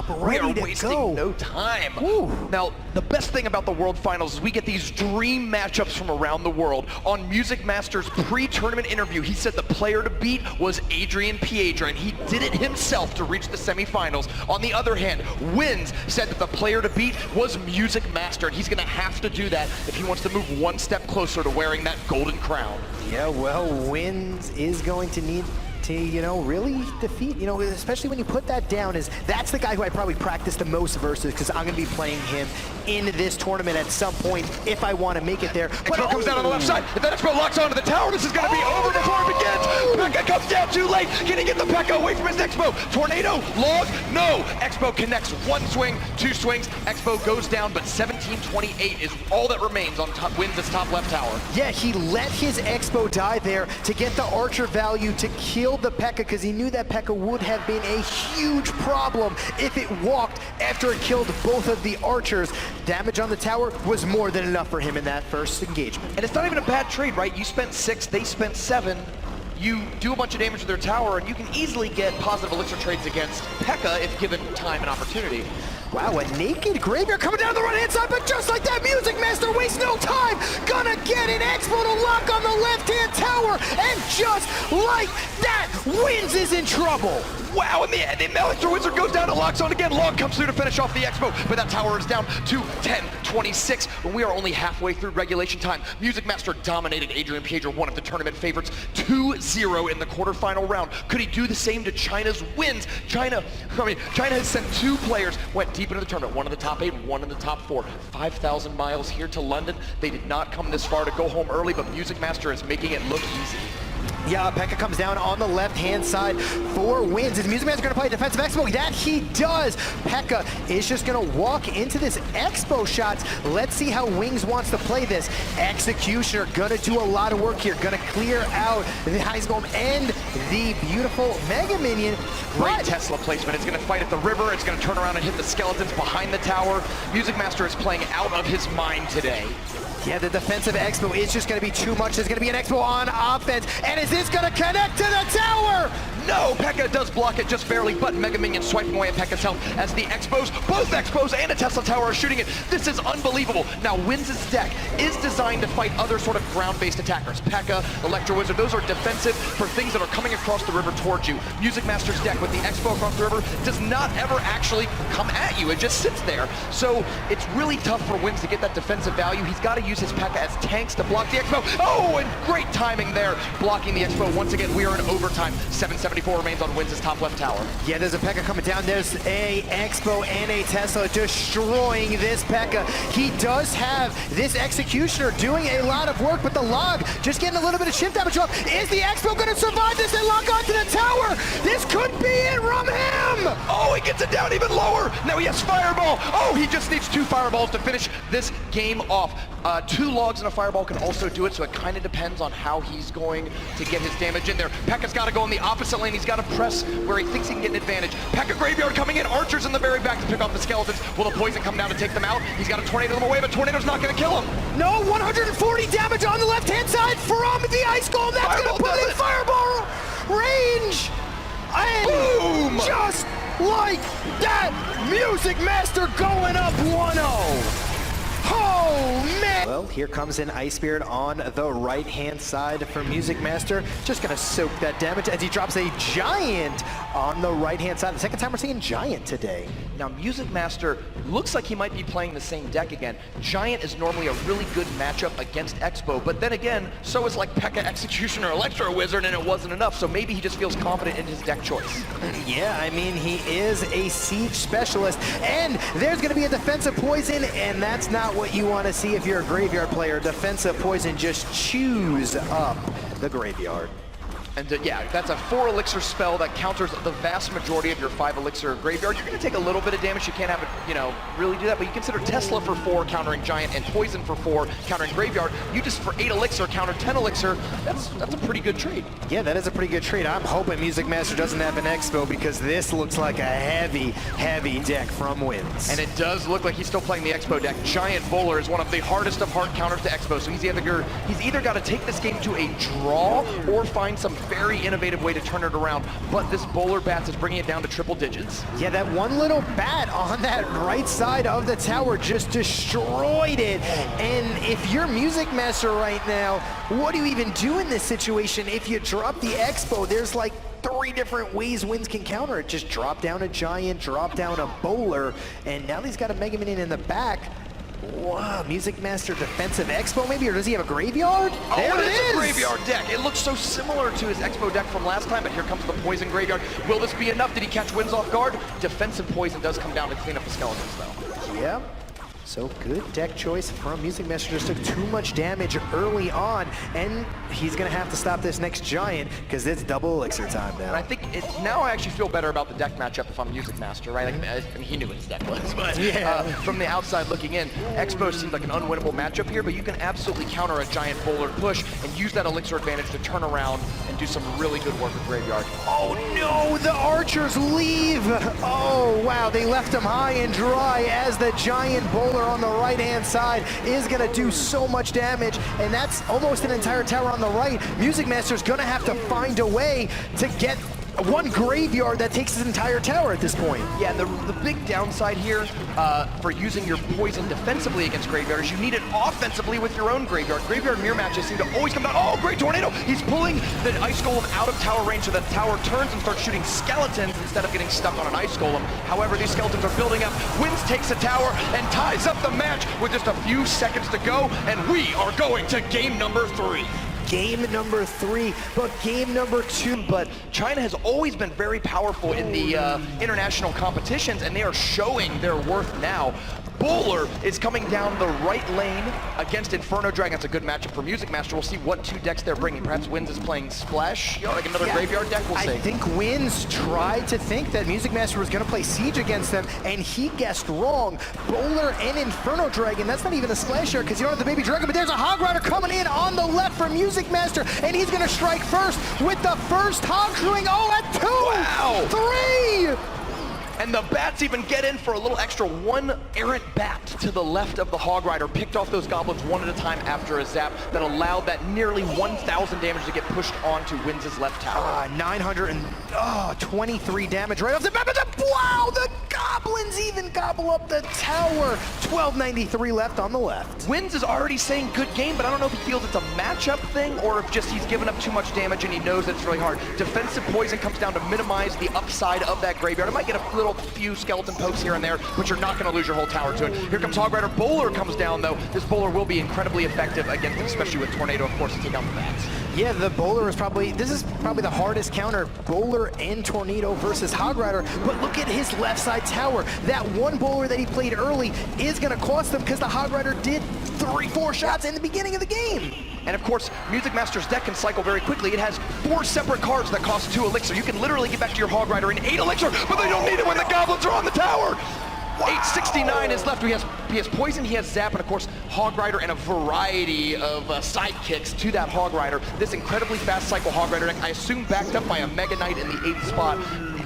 up, We ready are to wasting go. no time. Ooh. Now, the best thing about the World Finals is we get these dream matchups from around the world. On Music Master's pre-tournament interview, he said the player to beat was Adrian Piedra, and he did it himself to reach the semifinals. On the other hand, Wins said that the player to beat was Music Master, and he's gonna have to do that if he wants to move one step closer to wearing that golden crown. Yeah, well, Wins is going to need to, really defeat, especially when you put that down, that's the guy who I probably practice the most versus, because I'm going to be playing him in this tournament at some point if I want to make it there. But comes down on the left side. If that Expo locks onto the tower, this is going to be over before it begins. Pekka comes down too late. Can he get the Pekka away from his Expo? Tornado, log, no. Expo connects one swing, two swings. Expo goes down, but 1728 is all that remains on top, Wins this top left tower. Yeah, he let his Expo die there to get the Archer value to kill the Pekka, because he knew that Pekka would have been a huge problem if it walked after it killed both of the Archers. Damage on the tower was more than enough for him in that first engagement. And it's not even a bad trade, right? You spent 6, they spent 7. You do a bunch of damage to their tower, and you can easily get positive elixir trades against Pekka if given time and opportunity. Wow, a naked Graveyard coming down the right-hand side, but just like that, Music Master wastes no time. Gonna get an Expo to lock on the left-hand tower, and just like that, Wins is in trouble. Wow, and the Elixir Wizard goes down and locks on again. Log comes through to finish off the Expo, but that tower is down to 10-26. When we are only halfway through regulation time, Music Master dominated Adrian Piedra, one of the tournament favorites, 2-0 in the quarterfinal round. Could he do the same to China's Wins? China has sent 2 players, went deep into the tournament, one in the top 8, one in the top 4. 5,000 miles here to London. They did not come this far to go home early, but Music Master is making it look easy. Yeah, Pekka comes down on the left-hand side for Wins. Is Music Master going to play defensive Expo? That he does. Pekka is just going to walk into this Expo shots. Let's see how Wings wants to play this. Executioner going to do a lot of work here. Going to clear out the Ice Golem and the beautiful Mega Minion. Great Tesla placement. It's going to fight at the river. It's going to turn around and hit the skeletons behind the tower. Music Master is playing out of his mind today. Yeah, the defensive Expo is just going to be too much. There's going to be an Expo on offense. And is this going to connect to the tower? No, Pekka does block it just barely, but Mega Minion swiping away at Pekka's health as the Expos, both Expos and a Tesla Tower are shooting it. This is unbelievable. Now, Wins' deck is designed to fight other sort of ground-based attackers. Pekka, Electro Wizard, those are defensive for things that are coming across the river towards you. Music Master's deck with the Expo across the river does not ever actually come at you. It just sits there. So it's really tough for Wins to get that defensive value. He's got to use his Pekka as tanks to block the Expo. Oh, and great timing there, blocking the Expo. Once again, we are in overtime. 774 remains on Wins' top left tower. Yeah, there's a Pekka coming down. There's a Expo and a Tesla destroying this Pekka. He does have this Executioner doing a lot of work, but the Log just getting a little bit of shift damage off. Is the Expo going to survive this and lock onto the tower? This could be it from him! Oh, he gets it down even lower. Now he has Fireball. Oh, he just needs 2 Fireballs to finish this game off. 2 Logs and a Fireball can also do it, so it kind of depends on how he's going to get his damage in there. Pekka's got to go in the opposite lane. He's got to press where he thinks he can get an advantage. Pekka Graveyard coming in. Archers in the very back to pick off the skeletons. Will the Poison come down to take them out? He's got to Tornado them away, but Tornado's not going to kill him. No, 140 damage on the left-hand side from the Ice Golem. That's going to put in Fireball range. And boom! Just like that, Music Master going up 1-0. Oh, man! Well, here comes an Ice Spirit on the right-hand side for Music Master. Just gonna soak that damage as he drops a Giant on the right-hand side. The second time we're seeing Giant today. Now, Music Master looks like he might be playing the same deck again. Giant is normally a really good matchup against Expo, but then again, so is like Pekka Executioner, Electro Wizard, and it wasn't enough, so maybe he just feels confident in his deck choice. Yeah, I mean, he is a Siege Specialist, and there's gonna be a Defensive Poison, and that's not what you want to see if you're a Graveyard player. Defensive Poison just chews up the Graveyard. And yeah, that's a 4 elixir spell that counters the vast majority of your 5 elixir graveyard. You're going to take a little bit of damage. You can't have it, really do that. But you consider Tesla for 4 countering Giant and Poison for 4 countering Graveyard. You just for 8 elixir counter 10 elixir. That's a pretty good trade. Yeah, that is a pretty good trade. I'm hoping Music Master doesn't have an Expo because this looks like a heavy, heavy deck from Wins. And it does look like he's still playing the Expo deck. Giant Bowler is one of the hardest of hard counters to Expo. So he's either got to take this game to a draw or find some very innovative way to turn it around, but this bowler bats is bringing it down to triple digits. Yeah, that one little bat on that right side of the tower just destroyed it. And if you're Music Master right now, what do you even do in this situation? If you drop the Expo, there's like 3 different ways Wins can counter it. Just drop down a Giant, drop down a Bowler, and now he's got a Mega Minion in the back. Wow, Music Master defensive Expo maybe, or does he have a graveyard? Oh, there it is! A graveyard deck. It looks so similar to his Expo deck from last time, but here comes the Poison Graveyard. Will this be enough? Did he catch Wins off guard? Defensive Poison does come down to clean up the skeletons, though. Yeah. So good deck choice from Music Master. Just took too much damage early on, and he's gonna have to stop this next Giant because it's double elixir time now. And I think now I actually feel better about the deck matchup if I'm Music Master, right? Like, I mean, he knew what his deck was, but from the outside looking in, Expo seems like an unwinnable matchup here, but you can absolutely counter a Giant Bowler push and use that elixir advantage to turn around and do some really good work with Graveyard. Oh no, the Archers leave! Oh wow, they left him high and dry as the Giant Bowler on the right-hand side is gonna do so much damage, and that's almost an entire tower on the right. Music Master's gonna have to find a way to get one graveyard that takes his entire tower at this point. Yeah, the big downside here for using your poison defensively against Graveyard is you need it offensively with your own Graveyard. Graveyard mirror matches seem to always come down. Oh, great tornado! He's pulling the Ice Golem out of tower range so that the tower turns and starts shooting skeletons instead of getting stuck on an Ice Golem. However, these skeletons are building up. Wins takes the tower and ties up the match with just a few seconds to go, and we are going to game number 3. Game number 3, but game number 2. But China has always been very powerful in the international competitions, and they are showing their worth now. Bowler is coming down the right lane against Inferno Dragon. That's a good matchup for Music Master. We'll see what 2 decks they're bringing. Perhaps Wins is playing Splash, like another graveyard deck. We'll see. I think Wins tried to think that Music Master was going to play Siege against them, and he guessed wrong. Bowler and Inferno Dragon, that's not even a Splash here because you don't have the Baby Dragon, but there's a Hog Rider coming in on the left for Music Master, and he's going to strike first with the first Hog Showing. Oh, at 2! Wow! 3! And the bats even get in for a little extra. One errant bat to the left of the Hog Rider picked off those goblins one at a time after a zap that allowed that nearly 1,000 damage to get pushed onto Wins' left tower. 923 damage right off the bat, but wow, the goblins even gobble up the tower. 1293 left on the left. Wins is already saying good game, but I don't know if he feels it's a matchup thing or if just he's given up too much damage and he knows it's really hard. Defensive Poison comes down to minimize the upside of that graveyard. It might get a little few skeleton pokes here and there, but you're not going to lose your whole tower to it. Here comes Hog Rider. Bowler comes down, though. This Bowler will be incredibly effective against, especially with Tornado, of course, to take out the bats. Yeah, the Bowler is this is probably the hardest counter, Bowler and Tornado versus Hog Rider, but look at his left side tower. That one Bowler that he played early is going to cost them because the Hog Rider did 3-4 shots in the beginning of the game. And of course, Music Master's deck can cycle very quickly. It has 4 separate cards that cost 2 elixir. You can literally get back to your Hog Rider in 8 elixir, but they don't need it when the goblins are on the tower. 869 is left. He has Poison, he has Zap, and of course, Hog Rider and a variety of sidekicks to that Hog Rider. This incredibly fast cycle Hog Rider deck, I assume backed up by a Mega Knight in the 8th spot,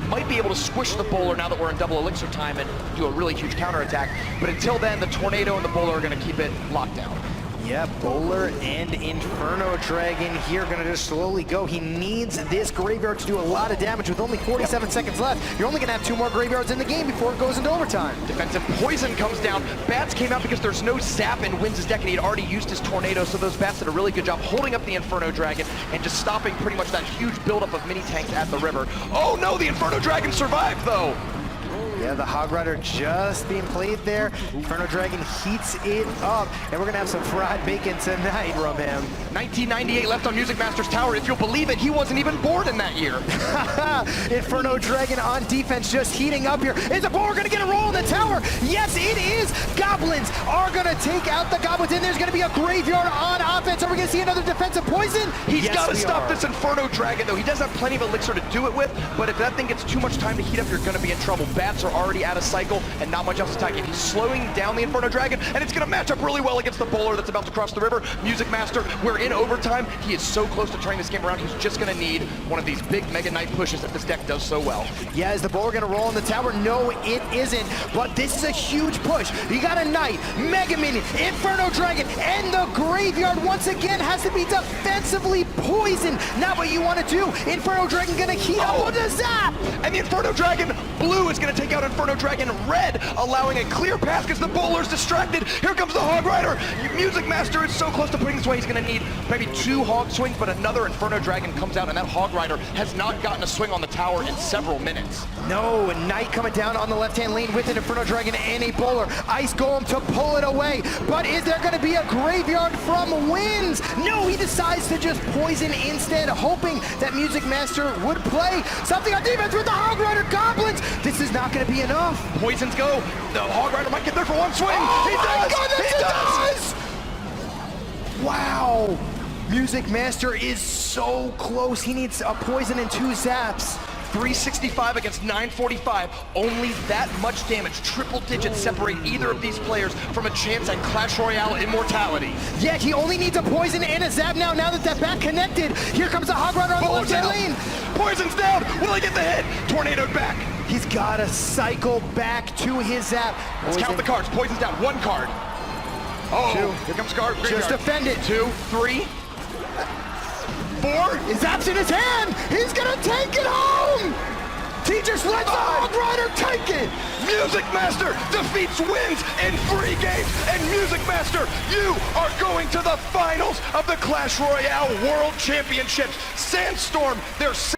might be able to squish the Bowler now that we're in double elixir time and do a really huge counterattack. But until then, the Tornado and the Bowler are going to keep it locked down. Yeah, Bowler and Inferno Dragon here gonna just slowly go. He needs this graveyard to do a lot of damage with only 47 seconds left. You're only gonna have 2 more graveyards in the game before it goes into overtime. Defensive Poison comes down. Bats came out because there's no Zap in Wins' deck, and he had already used his Tornado, so those Bats did a really good job holding up the Inferno Dragon and just stopping pretty much that huge buildup of mini tanks at the river. Oh no, the Inferno Dragon survived though! Yeah, the Hog Rider just being played there. Inferno Dragon heats it up, and we're gonna have some fried bacon tonight from him. 1998 left on Music Master's tower. If you'll believe it, he wasn't even born in that year. Inferno Dragon on defense just heating up here. Is the Bowler gonna get a roll in the tower? Yes, it is! Goblins are gonna take out the Goblins, and there's gonna be a graveyard on offense. Are we gonna see another defensive Poison? He's gotta stop this Inferno Dragon, though. He does have plenty of elixir to do it with, but if that thing gets too much time to heat up, you're gonna be in trouble. Bats are Master already out of cycle and not much else attacking. He's slowing down the Inferno Dragon, and it's going to match up really well against the bowler that's about to cross the river. Music Master, we're in overtime. He is so close to turning this game around. He's just going to need one of these big Mega Knight pushes that this deck does so well. Yeah, is the bowler going to roll in the tower? No, it isn't. But this is a huge push. You got a Knight, Mega Minion, Inferno Dragon, and the graveyard once again has to be defensively poisoned. Not what you want to do. Inferno Dragon going to heat up with a zap. And the Inferno Dragon blue is going to take out Inferno Dragon red, allowing a clear path because the bowler's distracted. Here comes the Hog Rider. Music Master is so close to putting this away. He's going to need maybe 2 Hog swings, but another Inferno Dragon comes out, and that Hog Rider has not gotten a swing on the tower in several minutes. No, Knight coming down on the left-hand lane with an Inferno Dragon and a bowler. Ice Golem to pull it away. But is there going to be a graveyard from Wins? No, he decides to just poison instead, hoping that Music Master would play something on defense with the Hog Rider Goblins. This is not going to be enough. Poisons go. The Hog Rider might get there for 1 swing. Oh, he my does. goodness, He does. Wow. Music Master is so close. He needs a poison and 2 zaps. 365 against 945. Only that much damage. Triple digits separate either of these players from a chance at Clash Royale immortality. Yeah, he only needs a poison and a zap now that that back connected. Here comes the Hog Rider on the Bowler's left out. lane. Poison's down. Will he get the hit? Tornadoed back. He's got to cycle back to his zap. Let's count the cards. Poison's down. 1 card. Oh, 2. Here comes card. Just defend it. 2, 3, 4. His zap's in his hand. He's going to take it home. Teachers, let the Hog Rider take it. Music Master defeats Wins in 3 games. And Music Master, you are going to the finals of the Clash Royale World Championships. Sandstorm, they're